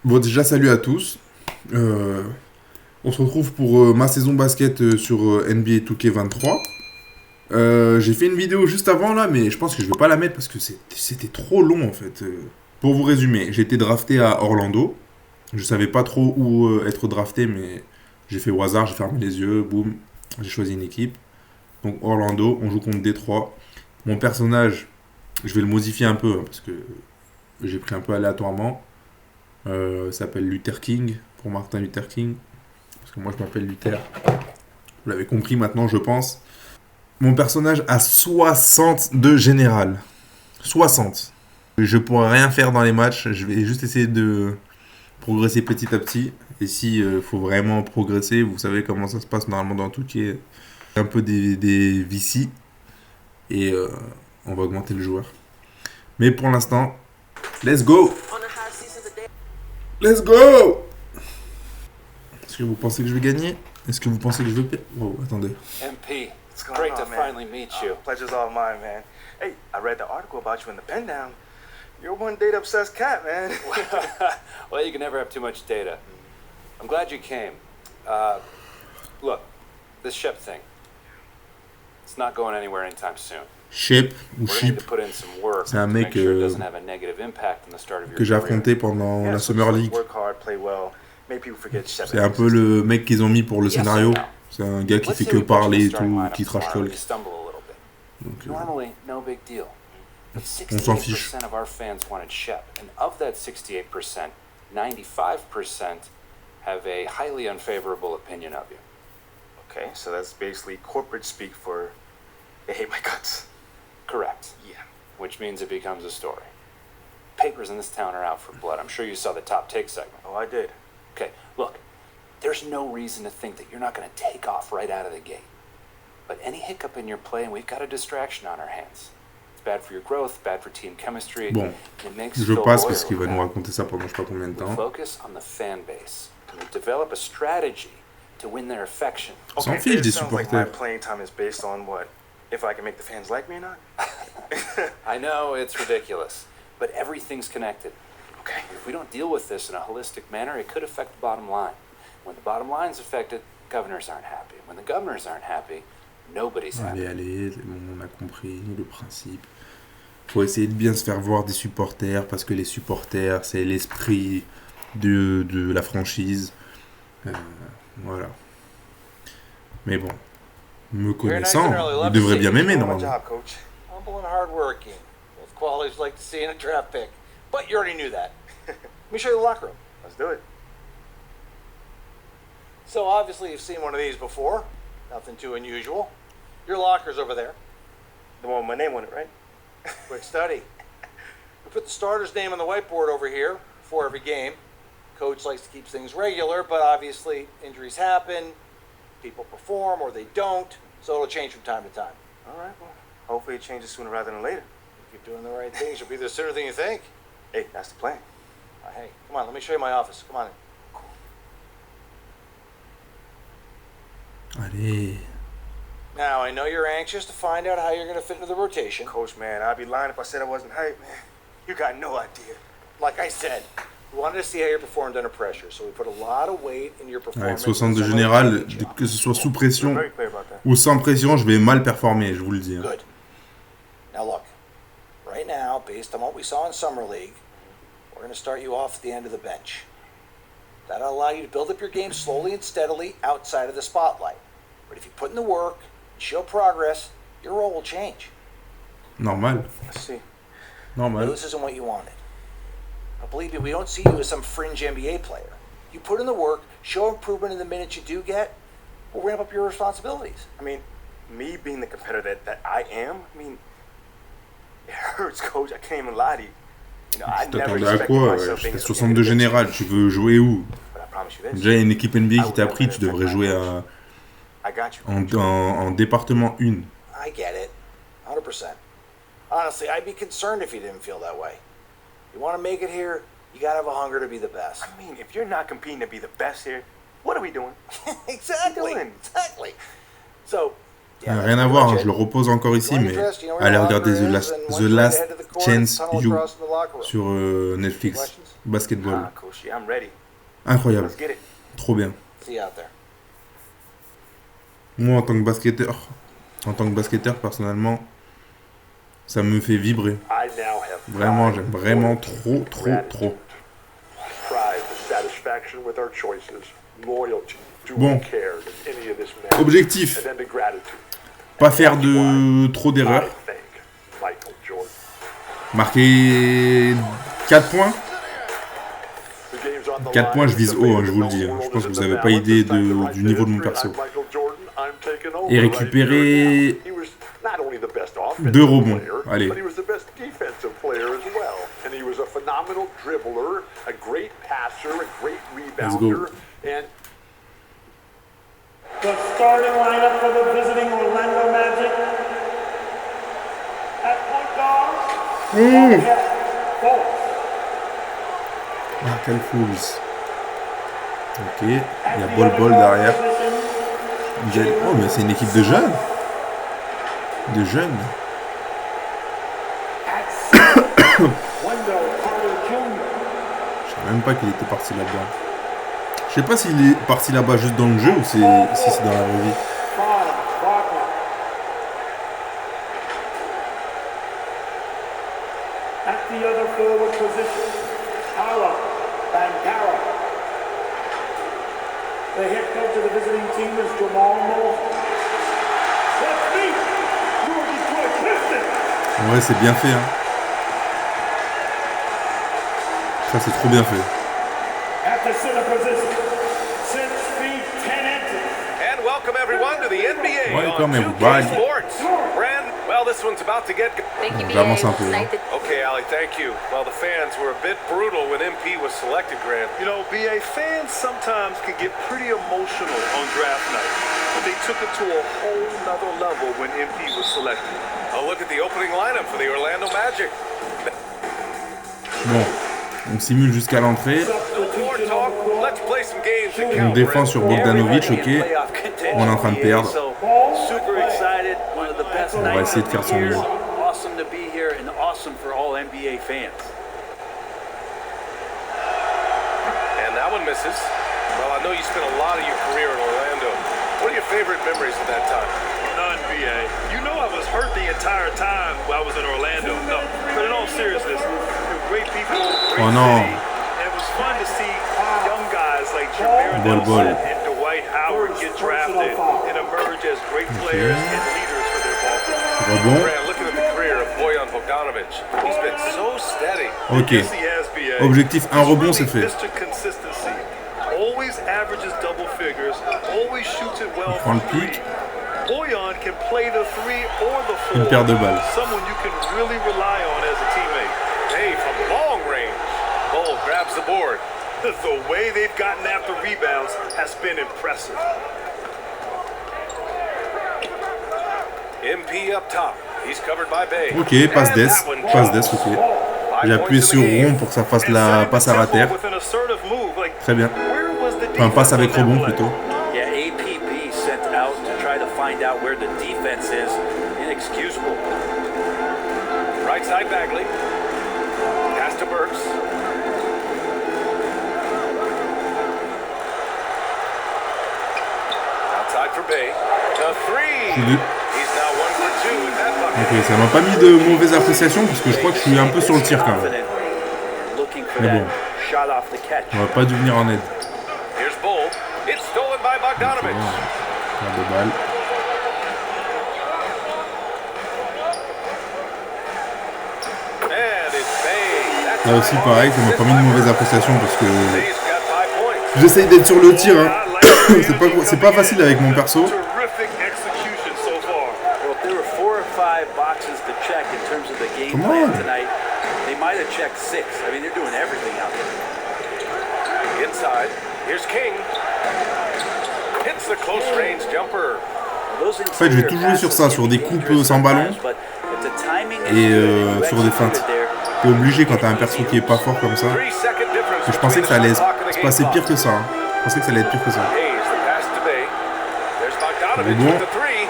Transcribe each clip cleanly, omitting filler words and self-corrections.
Bon, déjà, salut à tous. Euh, on se retrouve pour ma saison basket sur NBA 2K23. J'ai fait une vidéo juste avant là, mais je pense que je vais pas la mettre parce que c'était trop long en fait. Pour vous résumer, j'ai été drafté à Orlando. Je savais pas trop où être drafté, mais j'ai fait au hasard, j'ai fermé les yeux, boum, j'ai choisi une équipe. Donc Orlando, on joue contre Détroit. Mon personnage, je vais le modifier un peu hein, parce que j'ai pris un peu aléatoirement. Il s'appelle Luther King, pour Martin Luther King. Parce que moi je m'appelle Luther. Vous l'avez compris maintenant, je pense. Mon personnage a 60 de général. 60. Je pourrais rien faire dans les matchs. Je vais juste essayer de progresser petit à petit. Et si faut vraiment progresser, vous savez comment ça se passe normalement dans tout qui est un peu des VC. Et on va augmenter le joueur. Mais pour l'instant, let's go! Let's go! Est-ce que vous pensez que je vais gagner? Est-ce que vous pensez que je vais perdre? Wow, attendez. MP, it's What's great going to on, man? finally meet you. Pleasure's all mine, man. Hey, I read the article about you in the pen down. You're one data obsessed cat, man. Well, you can never have too much data. I'm glad you came. Look, this Shep thing, it's not going anywhere anytime soon. Shep ou We're gonna need Ship, to put in some work c'est un to mec make sure it doesn't have a negative impact on the start of your que j'ai career. affronté pendant Yeah, la so Summer just, like, League. work hard, play well. Make people forget Shep. C'est un peu le mec qu'ils ont mis pour le Yes scénario. or no? C'est un gars qui Let's fait say que we put you in parler the et starting tout, lineup qui trash tomorrow, talk. you stumble a little bit. Donc, Normally, no big deal. But on s'en fiche. 68% of our fans wanted Shep, and of that 68%, 95% have a highly unfavorable opinion of you. Okay, so that's basically corporate speak for they hate my guts. Correct. Yeah. Which means it becomes a story. Papers in this town are out for blood. I'm sure you saw the top take segment. Oh, I did. Okay, look, there's no reason to think that you're not going to take off right out of the gate. But any hiccup in your play, and we've got a distraction on our hands. It's bad for your growth, bad for team chemistry. Bon, and it makes je Phil passe Boyer parce qu'il va look nous bad. raconter ça pendant je sais pas combien de We temps. focus on the fan base. And we develop a strategy to win their affection. On s'en fiche it des sounds like my supporters. playing time is based on what? If I can make the fans like me or not? I know it's ridiculous, but everything's connected. Okay. If we don't deal with this in a holistic manner, it could affect the bottom line. When the bottom line's affected, governors aren't happy. When the governors aren't happy, nobody's happy. Allez, c'est bon, on a compris le principe. Faut essayer de bien se faire voir des supporters parce que les supporters, c'est l'esprit de la franchise. Voilà. Mais bon, me connaissant, il devrait bien m'aimer Doing my normalement. job, coach. Humble and hardworking. Both qualities like to see in a draft pick. But you already knew that. Let me show you the locker room. Let's do it. So obviously you've seen one of these before. Nothing too unusual. Your locker's over there. The one with my name on it, right? Quick study. We put the starter's name on the whiteboard over here before every game. Coach likes to keep things regular, but obviously injuries happen, people perform or they don't, so it'll change from time to time. All right, well, hopefully it changes sooner rather than later. If you're doing the right things, you'll be there sooner than you think. Hey, that's the plan. Hey, come on, let me show you my office. Come on in. Allez. Now, I know you're anxious to find out how you're going to fit into the rotation. Coach, man, I'd be lying if I said I wasn't hyped, man. You got no idea. Like I said, we wanted to see how you performed under pressure, so we put a lot of weight in your Avec performance. 60 de in the général, summer league job. que ce soit sous You're pression very clear about that. ou sans pression, je vais mal performer, je vous le dis. Hein. Good. Now look, right now, based on what we saw in summer league, we're going to start you off at the end of the bench. That'll allow you to build up your game slowly and steadily outside of the spotlight. But if you put in the work, show progress, your role will change. Normal, Let's see. Now, normal. this isn't what you wanted. Now, believe me, we don't see you as some fringe NBA player. You put in the work, show improvement in the minutes you do get, we'll ramp up your responsibilities. I mean, me being the competitor that I am, I mean, it hurts, coach. I can't even lie to you. You know, I Tu never t'attendais à expected quoi? myself being T'as as 60 de général, tu veux jouer où? But I promise you this. Déjà, il y a une équipe NBA qui t'a pris, tu devrais jouer I got you. en département 1. I get it, 100%. Honestly, I'd be concerned if you didn't feel that way. You want to make it here, you got to have a hunger to be the best. I mean, if you're not competing to be the best here, what are we doing? Exactly. doing? Exactly. So, Rien à voir, hein, je le repose encore ici, mais allez regarder The Last Chance You sur Netflix. Basketball. Coach, yeah, I'm ready. Incroyable. Let's get it. Trop bien. See you out there. Moi, en tant que basketteur, personnellement, ça me fait vibrer. I now have Vraiment, j'aime vraiment trop. pride and satisfaction with our choices, loyalty to Bon. who cared in any of this matter, Objectif, and then the gratitude. pas faire de trop I d'erreurs. thank Michael Jordan. Marquer 4 points. The game's on the 4 line. points, je vise The haut, hein, fate je of vous le the dis. world Je is pense que in vous the n'avez pas balance. idée It's time to du write niveau de mon history. perso. I'm Michael Jordan, I'm taking over Et right récupérer here. He was not only the best offensive 2 rebonds. player, Allez. but he was the best defensive player as well. And he was a phenomenal dribbler, a great passer, a great Let's go. rebounder, and The starting lineup for the visiting Orlando Magic. At point guard, Michael Fools. Ok, il y a Bol derrière. Oh, mais c'est une équipe de jeunes. De jeunes. Je savais même pas qu'il était parti là-bas. Je sais pas s'il est parti là-bas juste dans le jeu ou si c'est dans la vraie vie. At the other forward position, Hala Bangara. The head coach of the visiting team is Jamal Moses. That's me, your Detroit Pistons. Ouais, c'est bien fait, hein. Ça, c'est trop bien fait. At the center position, 6 feet 10 inches. And welcome everyone to the NBA Welcome, on 2K everybody. Sports. Brand, well, this one's about to get. Thank you, J'avance BA. un peu. Hein. Okay, Ali, thank you. Well, the fans were a bit brutal when MP was selected, Grant. You know, BA, fans sometimes can get pretty emotional on draft night, but they took it to a whole nother level when MP was selected. Oh, look at the opening lineup for the Orlando Magic. Bon, on simule jusqu'à l'entrée. No more talk. Let's play some games that On count. défend sur Bogdanovic, ok. On est en train de perdre. Super excited, one of the best On va nights essayer de of faire the son year. mieux. Awesome to be here and awesome for all NBA fans. And that one misses. Well, I know you spent a lot of your career in Orlando. What are your favorite memories of that time? None, BA. You know I was hurt the entire time while I was in Orlando. No, but in all seriousness, great people, great Oh non. city, and it was fun to see young guys like Jameer Bol. Nelson and Dwight Howard get drafted and emerge as great players and leaders for their ball club. Rebond. Grant, looking at the career of Bojan Bogdanovic, he's been so steady. Ok. Yes, he has, BA. Objectif 1 rebond, He's c'est fait. really Mr. Consistency. Always averages double figures, always shoots it well prend from le pic. three. Bojan can play the 3 or the 4. Une paire de balles. Someone you can really rely on as a teammate. Hey, from long range, Bull grabs the board. The way they've gotten after rebounds has been impressive. MP up top. He's covered by Bay. Ok, passe And des. that one Passe des, falls. ok. 5 J'ai points appuyé in the sur game. rond pour que ça fasse la passe à rater. With an assertive move, like, Très bien. where was the Enfin, passe defense avec on that rebond play? plutôt. Yeah, APB sent out to try to find out where the defense is. Inexcusable. Right side Bagley. Pass to Burks. Outside for Bay. The three. Je suis He's now 1 for 2 in that bucket. Ok, ça m'a pas mis de mauvaise appréciation parce que je crois que je suis un peu sur le tir quand même. Confident, looking for Mais that bon. shot off the catch. On va pas dû venir en aide. Here's Bull. It's stolen by Bogdanovic. Paire de balles. And it's Bay. That's Là aussi pareil, ça m'a pas mis de mauvaise appréciation parce que Bay's got 5 points. j'essaye d'être sur le tir. Hein. c'est pas facile avec mon perso. Terrific execution so far. Well, if there were 4 or 5 boxes to check in terms of the game Come plan on. tonight, they might have checked 6. I mean, they're doing everything out there. Inside. Here's King. Hits the close range jumper. Those En fait, je vais tout jouer sur ça, sur des coupes sans ballon et sur des feintes. T'es obligé quand t'as un perso qui est pas fort comme ça. 3 second difference. Et je pensais que ça allait se passer pire que ça. Hein. Je pensais que ça allait être pire que ça. Hayes, the pass to Bay. There's Bogdanovic Bon. with the 3.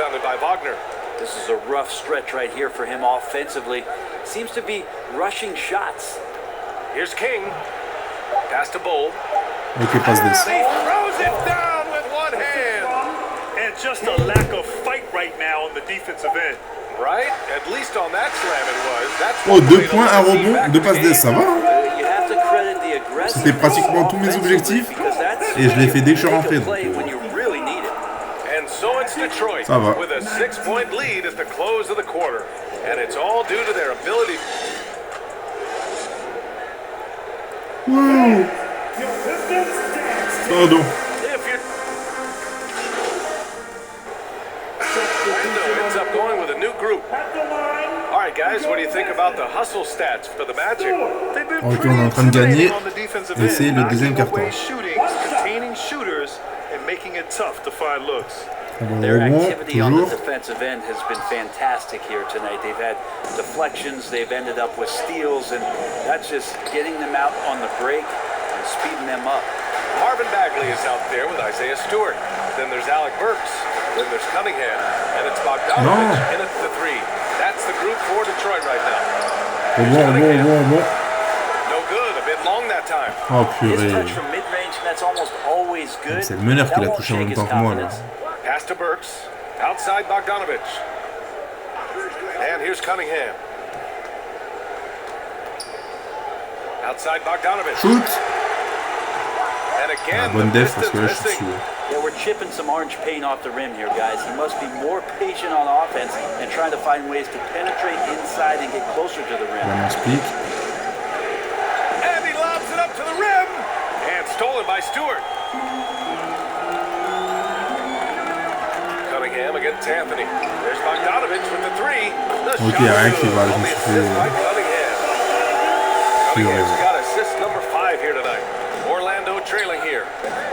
rebounded by Wagner. This is a rough stretch right here for him offensively. Seems to be rushing shots. Here's King. Pass to Bowl. Ok, passe des. He throws it down with one hand. And just a lack of fight right now on the defensive end. Right? At least on that slam it was. That's Oh, 2 points, 1 rebond, 2 passes des, ça va hein. You have to credit the aggressiveness C'était pratiquement tous mes objectifs. Et je l'ai fait dès que je suis rentré. Donc, And so it's Detroit ça va. with a 6-point lead at the close of the quarter. And it's all due to their ability. Wow. Pardon. If you're... Orlando ends up going with a new group. All right, guys, what do you think about the hustle stats for the Magic? Ok, on est en train de gagner. Et c'est le deuxième carton. Their Rebond, activity on the toujours. defensive end has been fantastic here tonight. They've had deflections, they've ended up with steals, and that's just getting them out on the break and speeding them up. Marvin Bagley is out there with Isaiah Stewart. Then there's Alec Burks. Then there's Cunningham. And it's Bogdanovich in at the 3. That's the group for Detroit right now. Bon. No good, a bit long that time. Oh His purée. touch from mid-range, that's almost always good. C'est le meneur qui That l'a won't touché en shake même his temps que moi là. confidence. Pass to Burks. Outside Bogdanovich. And here's Cunningham. Outside Bogdanovich. Shoot. And again, Bonne the def parce que là je suis Pistons dessus. Yeah, we're chipping some orange paint off the rim here, guys. He must be more patient on offense and trying to find ways to penetrate inside and get closer to the rim. Vraiment speak. And he lobs it up to the rim. And stolen by Stewart. Cunningham against Anthony. There's Bogdanovich with the 3. The Ok, shot rien good qui va, je on me the suis assist fait... by Cunningham. Cunningham's got assist number 5 here tonight. Orlando trailing here.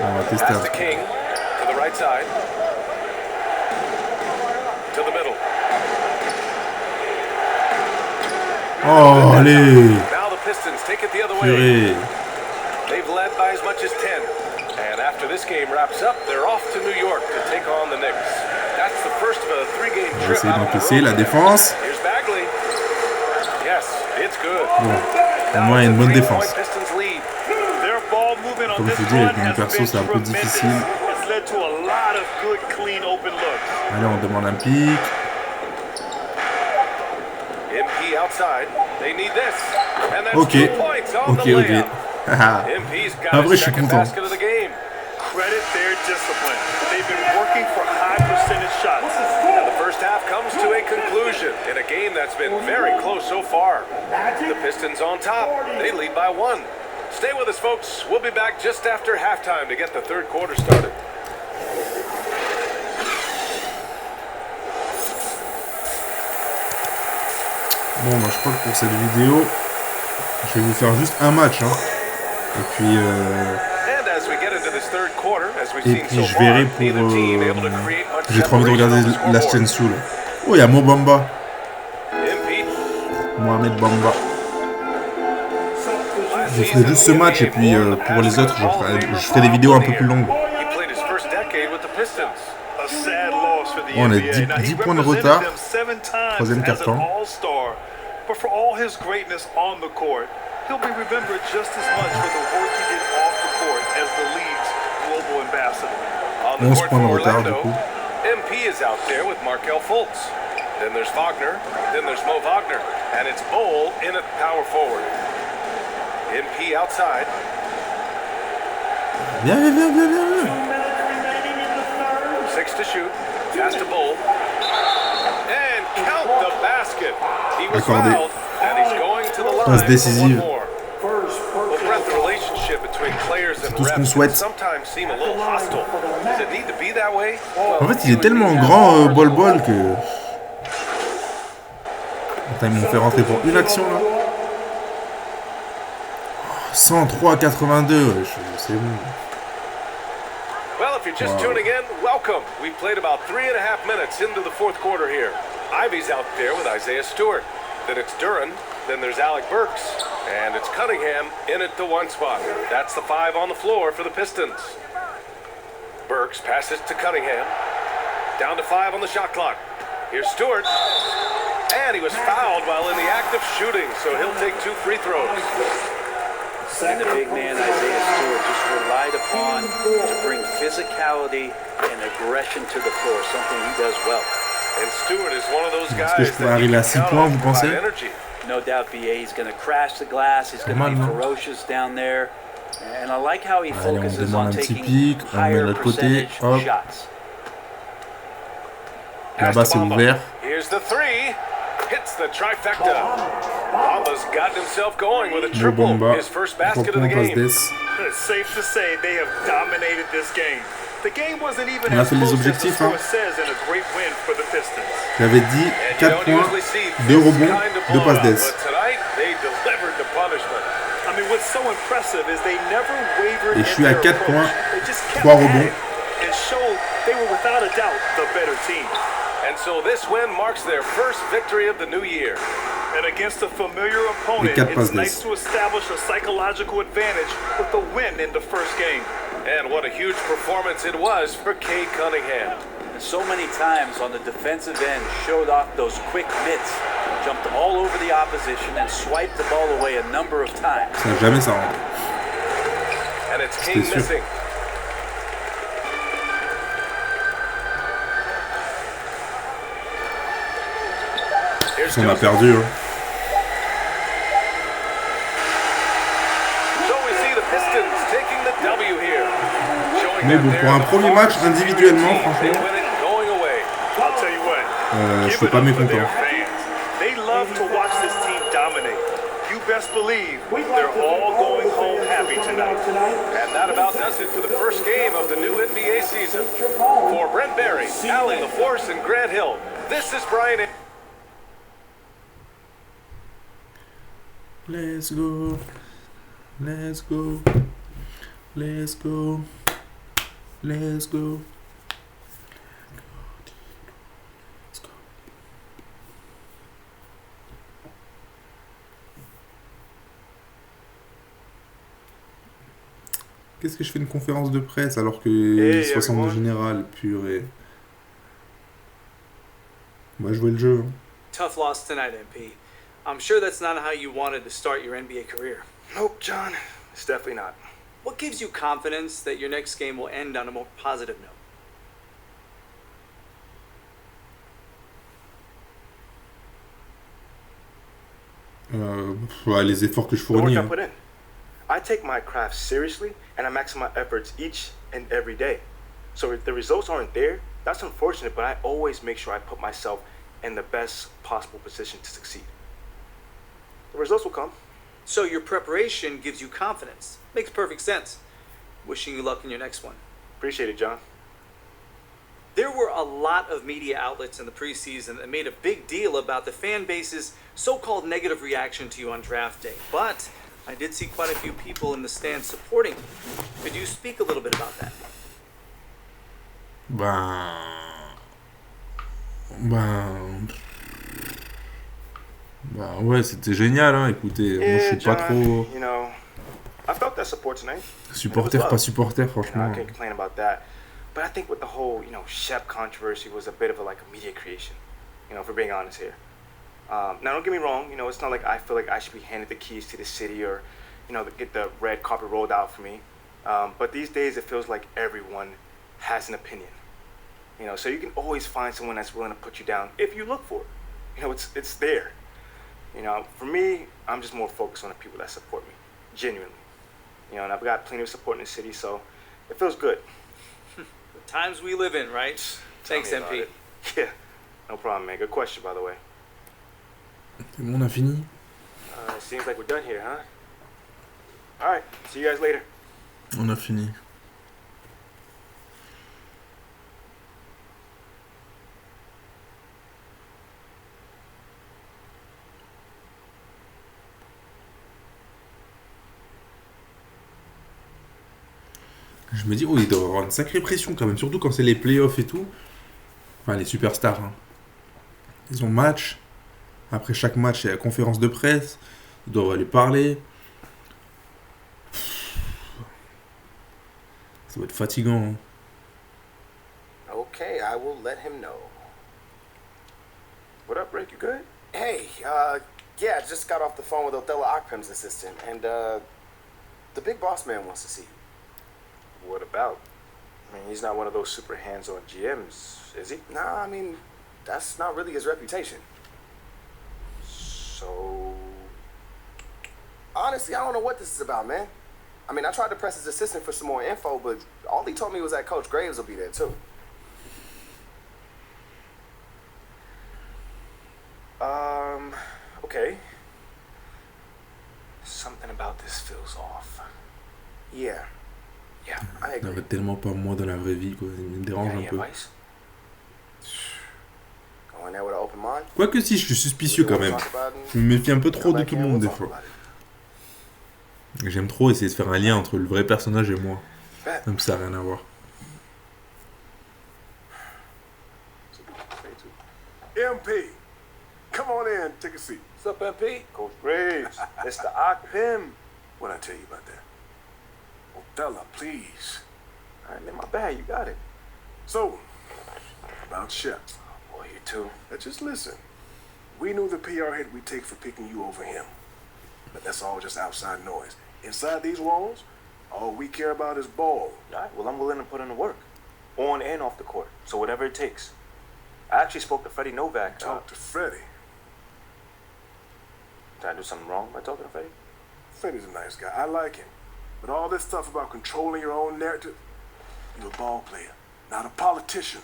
On va tester Pass un to truc. King to the right side. To the middle. Oh, allez. Now the Pistons take it the other way. Purée. They've led by as much as 10. And after this game wraps up, they're off to New York to take on the Knicks. That's the first of a 3-game On va trip essayer out on the d'encaisser road. la défense. Here's Bagley. Yes, it's good. Bon, au moins une bonne défense. Pistons lead. Comme je vous dis, avec mon perso c'est un peu difficile. Allez, on demande un pic. MP outside. They need this. And that's Ok, 2 points on ok, the ok. layup. Haha. MP's got En vrai, his je suis second content. basket of the game. Credit their discipline. They've been working for high percentage shots. And the first half comes to a conclusion in a game that's been very close so far. The Pistons on top. They lead by 1. Stay with us, folks. We'll be back just after halftime to get the third quarter started. Bon, bah, je crois que pour cette vidéo, je vais vous faire juste un match. Hein. Et puis, je verrai pour... J'ai trop envie de regarder la chaîne sous là. Oh, il y a Bamba. Mohamed Bamba. Je ferai juste ce match et puis pour les autres, je ferai des vidéos un peu plus longues. On a 10 points de retard. Troisième quart-temps. But for all his greatness on the court, he'll be remembered just as much for the work he did off the court as the league's global ambassador. 11 points de retard du coup. MP is out there with Markel Fultz. Then there's Wagner. Then there's Mo Wagner. And it's Bowl in at power forward. MP outside. Viens. 6 to shoot. Pass to Bowl. And count the basket. He was fouled, and he's going to the line Passe décisive. for one more. Well, Brett, the relationship between players and tout ce qu'on refs souhaite. can sometimes seem a little hostile. Does it need to be that way? En fait, il est tellement grand, Bol que... Attends, ils m'ont fait rentrer pour une action là. 103-82, c'est bon. Well, if you're just tuning in, welcome. We played about 3.5 minutes into the fourth quarter here. Ivy's out there with Isaiah Stewart. Then it's Duran. Then there's Alec Burks. And it's Cunningham in at the 1 spot. That's the 5 on the floor for the Pistons. Burks passes to Cunningham. Down to 5 on the shot clock. Here's Stewart. And he was fouled while in the act of shooting, so he'll take 2 free throws. And the big man, Isaiah Stewart, just relied upon to bring physicality and aggression to the floor, something he does well. And Stewart is one of those guys Est-ce que je pourrais arriver à 6 points, vous pensez? No doubt, BA, he's going to crash the glass, he's going to be ferocious down there. And I like how he focuses on taking higher percentage shots. Là-bas, c'est ouvert. Here's the 3. Hits the trifecta. Bamba's gotten himself going with a triple. His first basket of the game. It's safe to say they have dominated this game. The game wasn't even On a as fait les close as the objectifs, score hein. says in a great win for the Pistons. J'avais dit 4 points, 2 rebonds, 2 passes d'ess. But tonight, they delivered the punishment. I mean, what's so impressive is they never wavered Et je suis à 4 points, They just kept 3 rebonds. and showed they were without a doubt the better team. And so this win marks their first victory of the new year. And against a familiar opponent, quatre it's passes nice d'ess. to establish a psychological advantage with the win in the first game. And what a huge performance it was for Kay Cunningham. And so many times on the defensive end, showed off those quick mitts, jumped all over the opposition and swiped the ball away a number of times. Ça jamais ça rentre. And it's King sûr. missing. Here's On a Joseph. perdu. Hein. So we see the Pistons taking the W here. Showing Mais that bon, they're pour un the premier far match individuellement, superior team. They franchement, win it going away. I'll tell you what, je give suis it pas up for mécontent. their fans. They love to watch this team dominate. You best believe they're all going home happy tonight. And that about does it for the first game of the new NBA season. For Brent Berry, Allie LaForce, and Grant Hill, this is Brian. Let's go. Let's go. Let's go. Let's go. Let's go. Qu'est-ce que je fais une conférence de presse alors que Hey, 60 en everyone. général, purée. On va jouer le jeu. Hein. Tough loss tonight, MP. I'm sure that's not how you wanted to start your NBA career. Nope, John. It's definitely not. What gives you confidence that your next game will end on a more positive note? Ouais, les efforts que je The work fournis. I Hein. put in. I take my craft seriously, and I maximize my efforts each and every day. So if the results aren't there, that's unfortunate, but I always make sure I put myself in the best possible position to succeed. The results will come. So your preparation gives you confidence. Makes perfect sense. Wishing you luck in your next one. Appreciate it, John. There were a lot of media outlets in the preseason that made a big deal about the fan base's so-called negative reaction to you on draft day. But I did see quite a few people in the stands supporting you. Could you speak a little bit about that? Ben ouais, c'était génial, hein, écoutez, moi je suis pas John, trop you know, I felt that support tonight. supporter, pas supporter, You know, franchement. I can't complain about that. But I think with the whole, Shep controversy was a bit of a media creation, if we're being honest here. Now, don't get me wrong, it's not like I feel like I should be handed the keys to the city or, get the red carpet rolled out for me. But these days, it feels like everyone has an opinion. So you can always find someone that's willing to put you down if you look for it. It's there. For me, I'm just more focused on the people that support me, genuinely. And I've got plenty of support in the city, so it feels good. The times we live in, right? Thanks, Tell me about MP. it. Yeah, no problem, man. Good question, by the way. C'est bon, on a fini. It seems like we're done here, huh? All right, see you guys later. On a fini. Je me dis, oh, il doit y avoir une sacrée pression quand même, surtout quand c'est les playoffs et tout. Enfin, les superstars. Hein. Ils ont match. Après chaque match, il y a la conférence de presse. Ils doivent aller parler. Ça va être fatigant. Hein. Okay, I will let him know. What up, Rick? You good? Hey, yeah, I just got off the phone with Othello Akpem's assistant, and, the big boss man wants to see you. What about? I mean, he's not one of those super hands-on GMs, is he? Nah, I mean, that's not really his reputation. So... Honestly, I don't know what this is about, man. I mean, I tried to press his assistant for some more info, but all he told me was that Coach Graves will be there, too. Okay. Something about this feels off. Yeah. Yeah, I Il agree. n'avait tellement pas moi dans la vraie vie, quoi. Il me dérange un peu. Vice? Going there with an open mind. Quoique si, je suis suspicieux quand même. Je me méfie un peu trop de tout le monde des fois. J'aime trop essayer de faire un lien entre le vrai personnage et moi. Même si ça n'a rien à voir. MP, come on in, take a seat. What's up, MP? Coach Graves. Mr. Akpem. What'd I tell you about that? Othello, please. All right, man, my bad. You got it. So, about Shep. Boy, you too. Now just listen. We knew the PR hit we'd take for picking you over him. But that's all just outside noise. Inside these walls, all we care about is ball. All right, well, I'm willing to put in the work. On and off the court. So whatever it takes. I actually spoke to Freddie Novak. Talk to Freddie. Did I do something wrong by talking to Freddie? Freddie's a nice guy. I like him. But all this stuff about controlling your own narrative, you're a ball player, not a politician.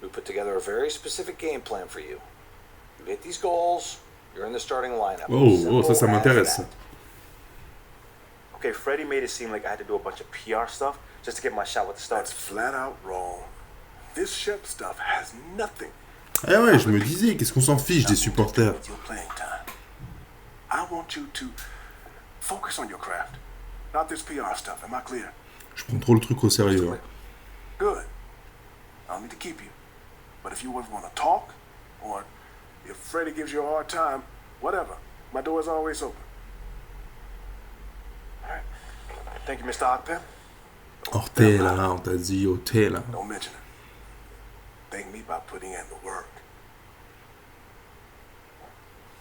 We put together a very specific game plan for you. You hit these goals, you're in the starting lineup. Oh, ça m'intéresse. Ça. Okay, Freddie made it seem like I had to do a bunch of PR stuff just to get my shot with the Stars. That's flat out wrong. This Shep stuff has nothing. Ah ouais, je me disais, qu'est-ce qu'on s'en fiche des supporters? I want you to focus on your craft, not this PR stuff. Am I clear? Je prends trop le truc au sérieux. Hein. Good. I don't need to keep you. But if you ever want to talk, or if Freddie gives you a hard time, whatever, my door is always open. All right. Thank you, Mr. Akpem. Ortela, on t'a dit Ortela. Don't mention it. Thank me by putting in the work.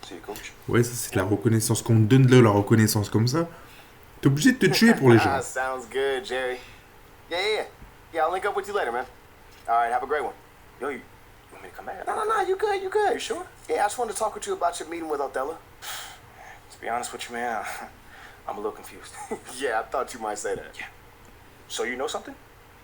See you, coach. Ouais, ça c'est de la reconnaissance. Qu'on te donne de la reconnaissance comme ça, t'es obligé de te tuer pour les gens. Sounds good, Jerry. Yeah. Yeah, I'll link up with you later, man. All right, have a great one. Yo, you want me to come back? No, you good, you good. You sure? Yeah, I just wanted to talk with you about your meeting with Othello. To be honest with you, man, I'm a little confused. Yeah, I thought you might say that. Yeah. So you know something?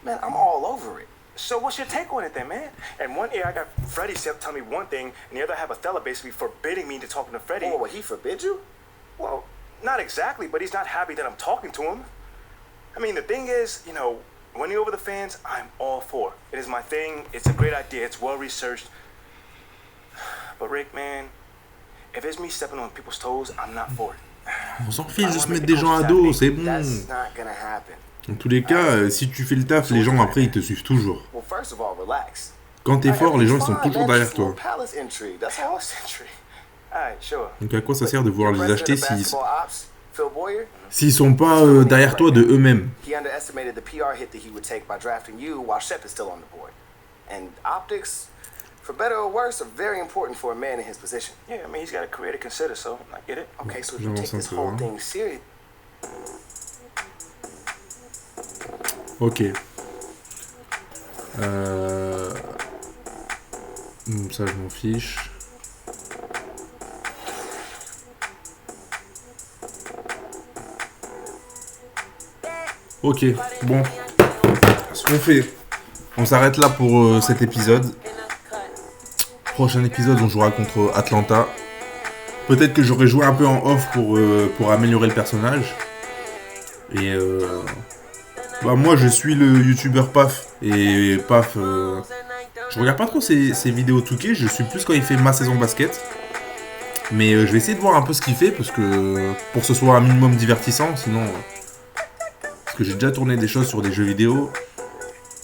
Man, I'm all over it. So what's your take on it then, man? And one ear I got Freddie tell me one thing, and the other I have Othello basically forbidding me to talking to Freddie. Oh, what, he forbid you? Well, not exactly, but he's not happy that I'm talking to him. I mean, the thing is, you know, winning over the fans, I'm all for. It is my thing. It's a great idea. It's well researched. But Rick, man, if it's me stepping on people's toes, I'm not for it. On s'en fiche de se mettre des gens à dos, c'est bon. That's not gonna happen. Dans tous les cas, si tu fais le taf, les gens après ils te suivent toujours. Well, first of all, relax. Quand t'es fort, les gens ils sont toujours derrière toi. Palace entry. That's all. Alright, sure. Donc à quoi ça sert de vouloir les acheter Phil Boyer, s'ils sont pas derrière toi de eux-mêmes? he underestimated the PR hit that he would take by drafting you while Shep is still on the board. And optics, for better or worse, are very important for a man in his position. Yeah, I mean, he's got a career to consider, so I get it. Okay, so if you take this whole thing serious... Ok. Ça je m'en fiche. Ok, bon. Ce qu'on fait, on s'arrête là pour cet épisode. Prochain épisode, on jouera contre Atlanta. Peut-être que j'aurais joué un peu en off pour améliorer le personnage. Et bah moi je suis le youtubeur Paf. Et Paf, je regarde pas trop ses vidéos 2K, je suis plus quand il fait ma saison basket. Mais je vais essayer de voir un peu ce qu'il fait parce que pour que ce soit un minimum divertissant, sinon... Parce que j'ai déjà tourné des choses sur des jeux vidéo.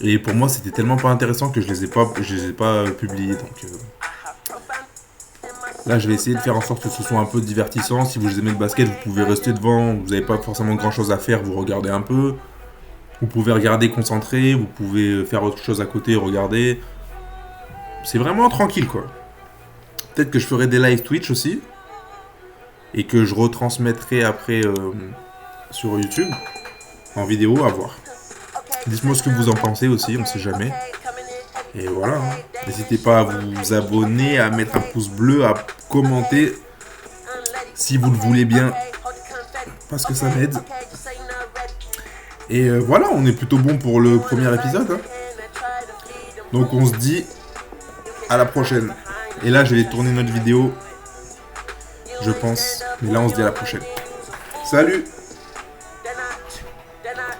Et pour moi c'était tellement pas intéressant que je les ai pas publiés. Donc là je vais essayer de faire en sorte que ce soit un peu divertissant. Si vous aimez le basket, vous pouvez rester devant, vous n'avez pas forcément grand chose à faire, vous regardez un peu. Vous pouvez regarder concentré, vous pouvez faire autre chose à côté, regarder. c'est vraiment tranquille, quoi. Peut-être que je ferai des live Twitch aussi. Et que je retransmettrai après sur YouTube. En vidéo, à voir. Dites-moi ce que vous en pensez aussi, on sait jamais. Et voilà. N'hésitez pas à vous abonner, à mettre un pouce bleu, à commenter. Si vous le voulez bien. Parce que ça m'aide. Et voilà, on est plutôt bon pour le premier épisode. Hein. Donc on se dit à la prochaine. Et là, je vais tourner notre vidéo. Je pense. Mais là, on se dit à la prochaine. Salut!